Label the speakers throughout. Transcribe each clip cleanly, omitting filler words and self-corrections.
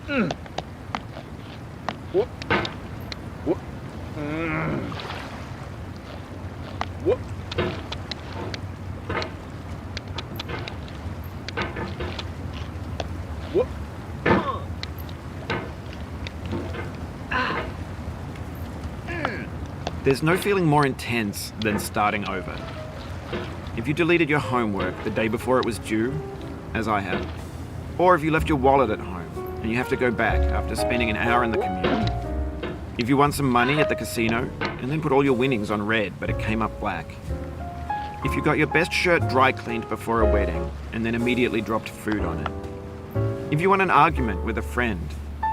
Speaker 1: Whoop. Whoop. Whoop. Whoop.
Speaker 2: There's no feeling more intense than starting over. If you deleted your homework the day before it was due, as I have, or if you left your wallet at home and you have to go back after spending an hour in the commute. If you won some money at the casino and then put all your winnings on red but it came up black. If you got your best shirt dry cleaned before a wedding and then immediately dropped food on it. If you won an argument with a friend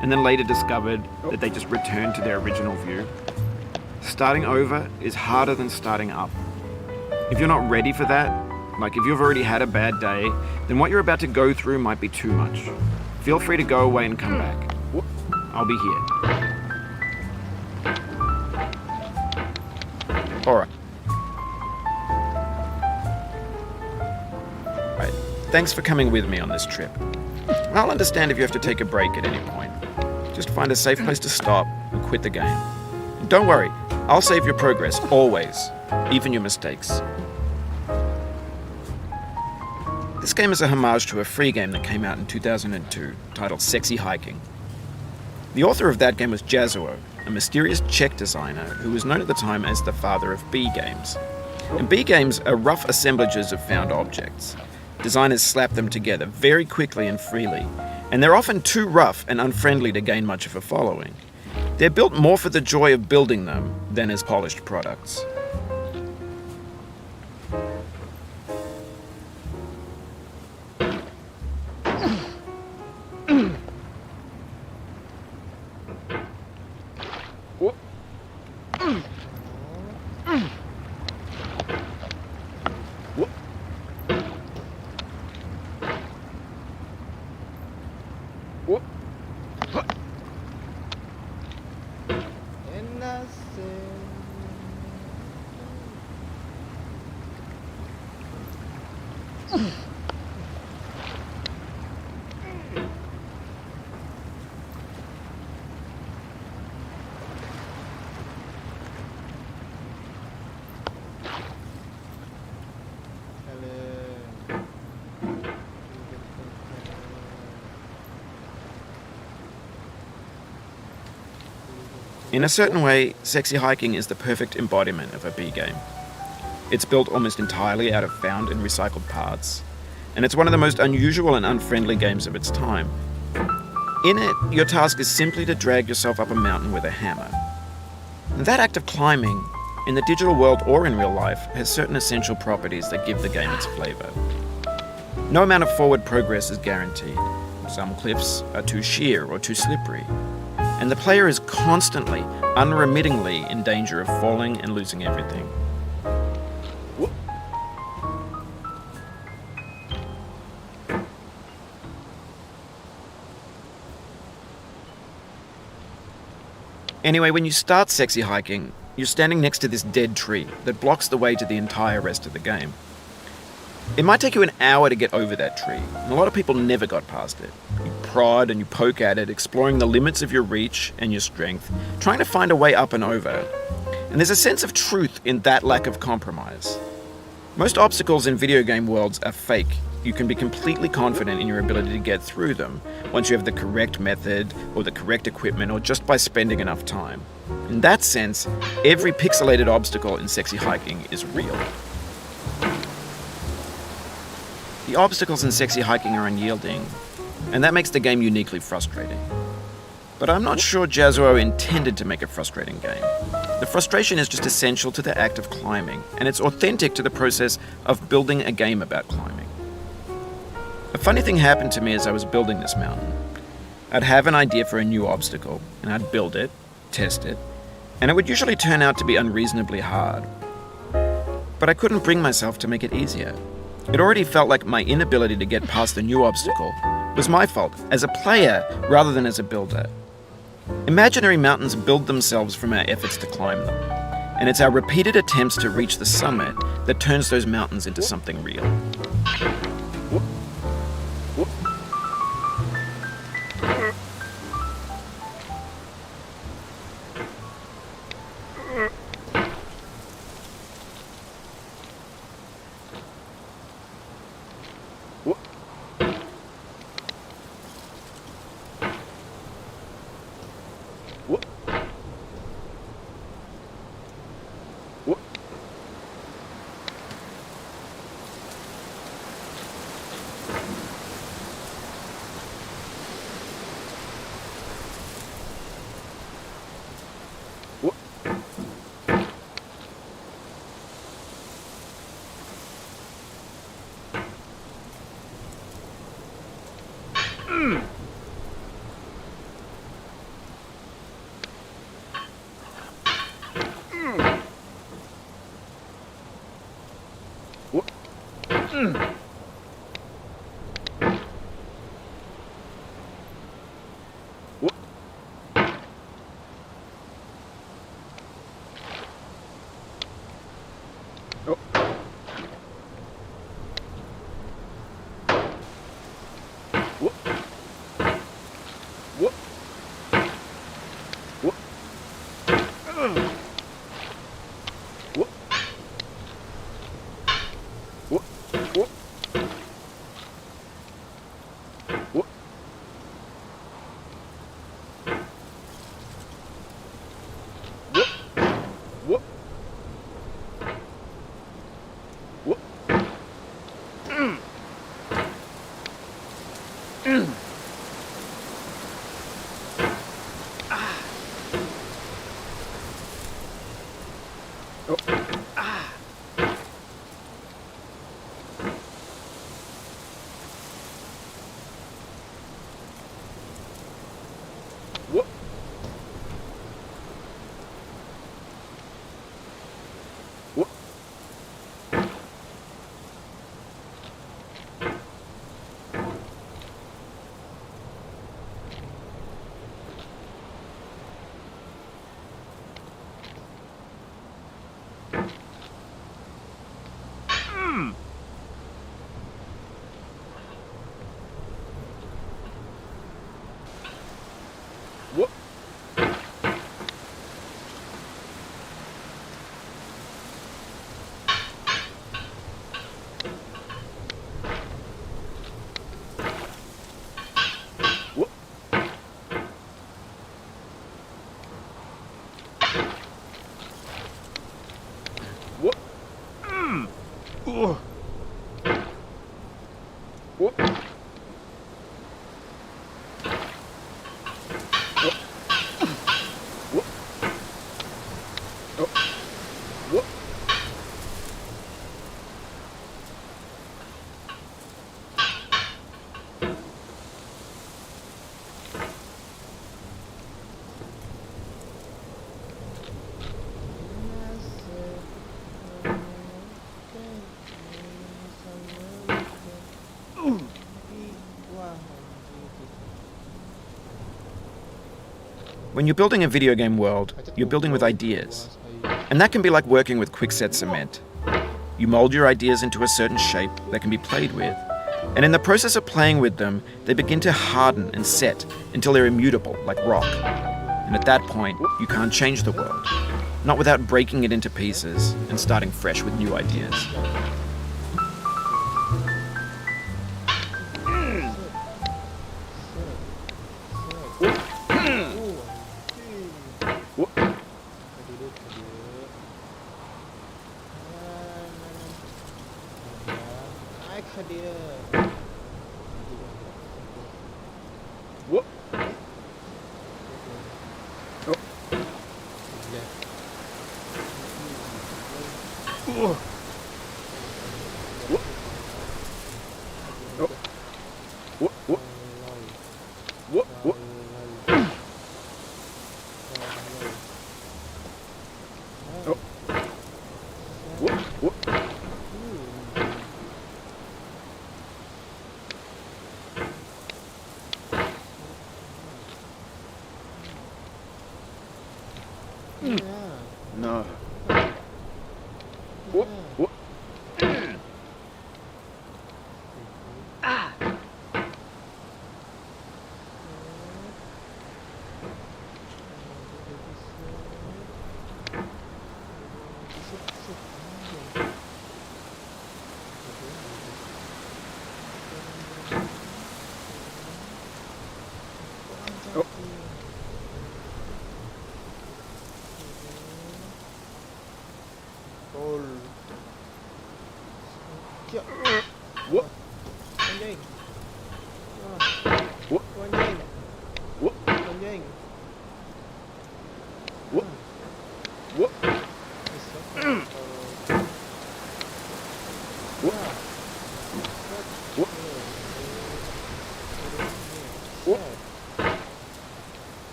Speaker 2: and then later discovered that they just returned to their original view. Starting over is harder than starting up. If you're not ready for that, like if you've already had a bad day, then what you're about to go through might be too much. Feel free to go away and come back. I'll be here. Alright. Thanks for coming with me on this trip. I'll understand if you have to take a break at any point. Just find a safe place to stop and quit the game. And don't worry, I'll save your progress, always, even your mistakes. This game is a homage to a free game that came out in 2002, titled Sexy Hiking. The author of that game was Jazuo, a mysterious Czech designer who was known at the time as the father of B games. And B games are rough assemblages of found objects. Designers slap them together very quickly and freely, and they're often too rough and unfriendly to gain much of a following. They're built more for the joy of building them than as polished products. In a certain way, Sexy Hiking is the perfect embodiment of a B game. It's built almost entirely out of found and recycled parts, and it's one of the most unusual and unfriendly games of its time. In it, your task is simply to drag yourself up a mountain with a hammer. And that act of climbing, in the digital world or in real life, has certain essential properties that give the game its flavor. No amount of forward progress is guaranteed. Some cliffs are too sheer or too slippery. And the player is constantly, unremittingly in danger of falling and losing everything. Anyway, when you start Sexy Hiking, you're standing next to this dead tree that blocks the way to the entire rest of the game. It might take you an hour to get over that tree, and a lot of people never got past it. You prod and you poke at it, exploring the limits of your reach and your strength, trying to find a way up and over. And there's a sense of truth in that lack of compromise. Most obstacles in video game worlds are fake. You can be completely confident in your ability to get through them once you have the correct method or the correct equipment or just by spending enough time. In that sense, every pixelated obstacle in Sexy Hiking is real. The obstacles in Sexy Hiking are unyielding, and that makes the game uniquely frustrating. But I'm not sure Jazuo intended to make a frustrating game. The frustration is just essential to the act of climbing, and it's authentic to the process of building a game about climbing. A funny thing happened to me as I was building this mountain. I'd have an idea for a new obstacle, and I'd build it, test it, and it would usually turn out to be unreasonably hard. But I couldn't bring myself to make it easier. It already felt like my inability to get past the new obstacle was my fault as a player rather than as a builder. Imaginary mountains build themselves from our efforts to climb them, and it's our repeated attempts to reach the summit that turns those mountains into something real. When you're building a video game world, you're building with ideas. And that can be like working with quickset cement. You mold your ideas into a certain shape that can be played with. And in the process of playing with them, they begin to harden and set until they're immutable, like rock. And at that point, you can't change the world. Not without breaking it into pieces and starting fresh with new ideas.
Speaker 1: No.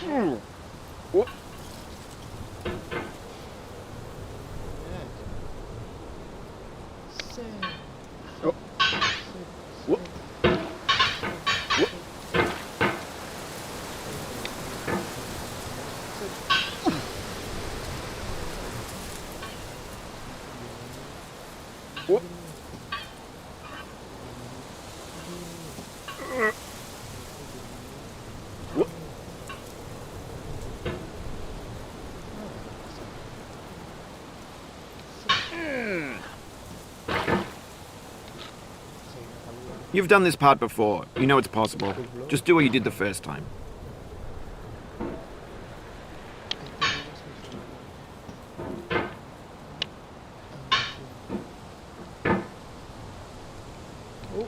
Speaker 1: Whoop. Oh. Whoop. Whoop. Whoop. Whoop.
Speaker 2: You've done this part before. You know it's possible. Just do what you did the first time.
Speaker 1: Whoop.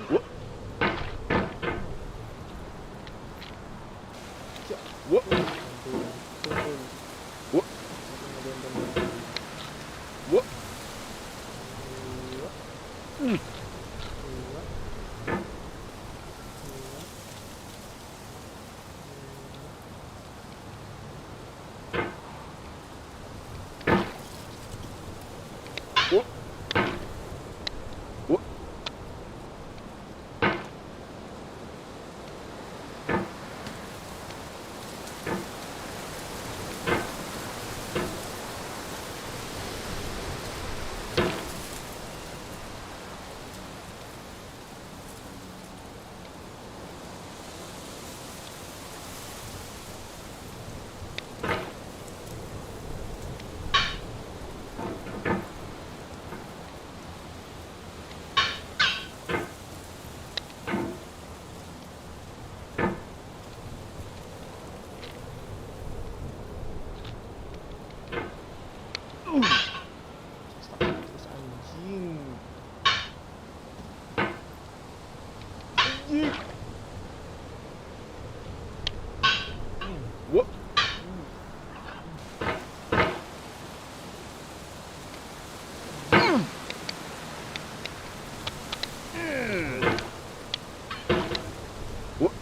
Speaker 1: Whoop. Whoop. Whoop. Whoop. Whoop.
Speaker 3: Terus anjing.
Speaker 1: Whoop. Whoop.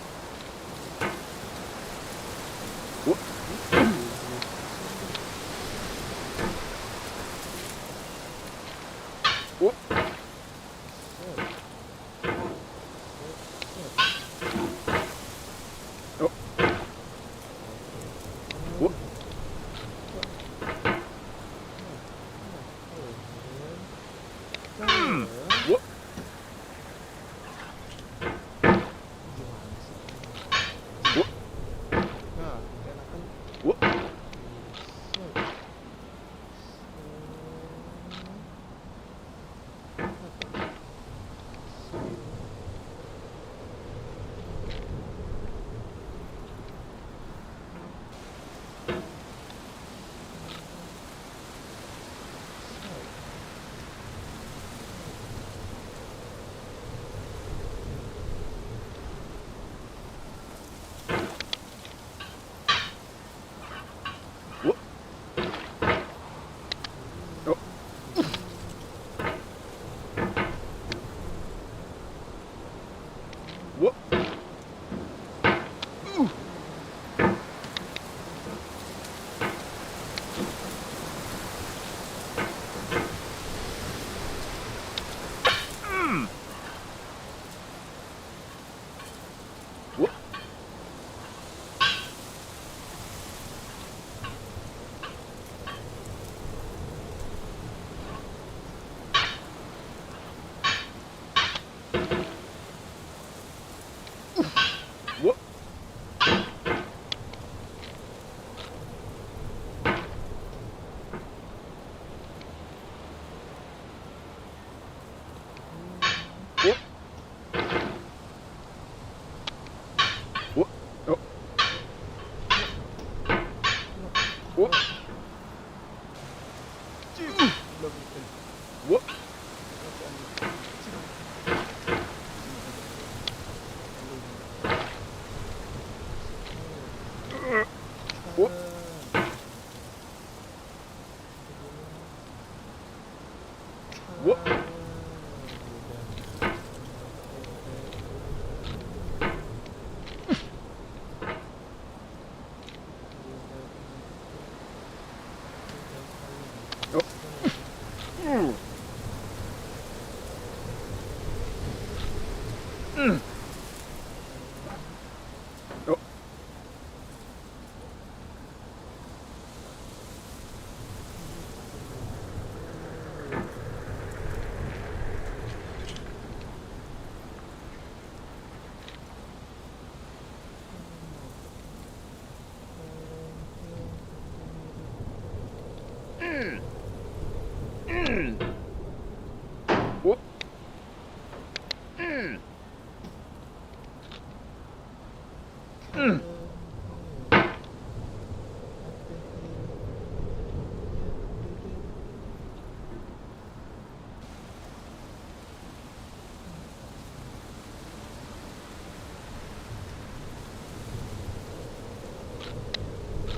Speaker 1: Whoop. Whoop. Whoop. Oh. Whoop. Whoop. Whoop.
Speaker 3: Nah, enakan.
Speaker 1: Whoop. Whoop. Oh. Whoop. Whoop. Whoop. Whoop. Whoop. Oh. Whoop.
Speaker 3: Belum.
Speaker 1: Whoop. Whoop. Oh. Mm. Mm. Oh. Mm. Mm. Whoop. Mm. Mm.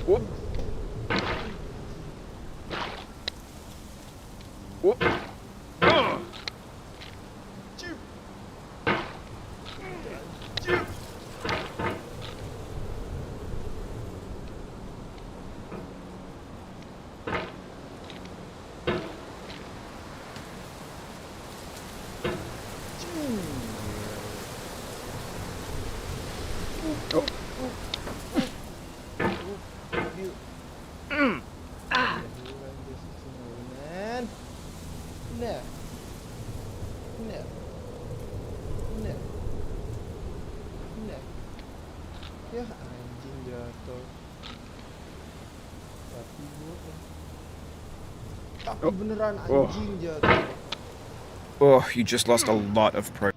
Speaker 1: Whoop. Whoop. Oh.
Speaker 3: Mobil.
Speaker 1: Mm.
Speaker 3: Bulan man. Nah. Nah. Nah. Nah. Ya anjing jatuh. Tapi gua. Tapi
Speaker 1: Oh.
Speaker 3: beneran
Speaker 1: Oh.
Speaker 3: anjing jatuh.
Speaker 2: Oh, you just lost a lot of pro.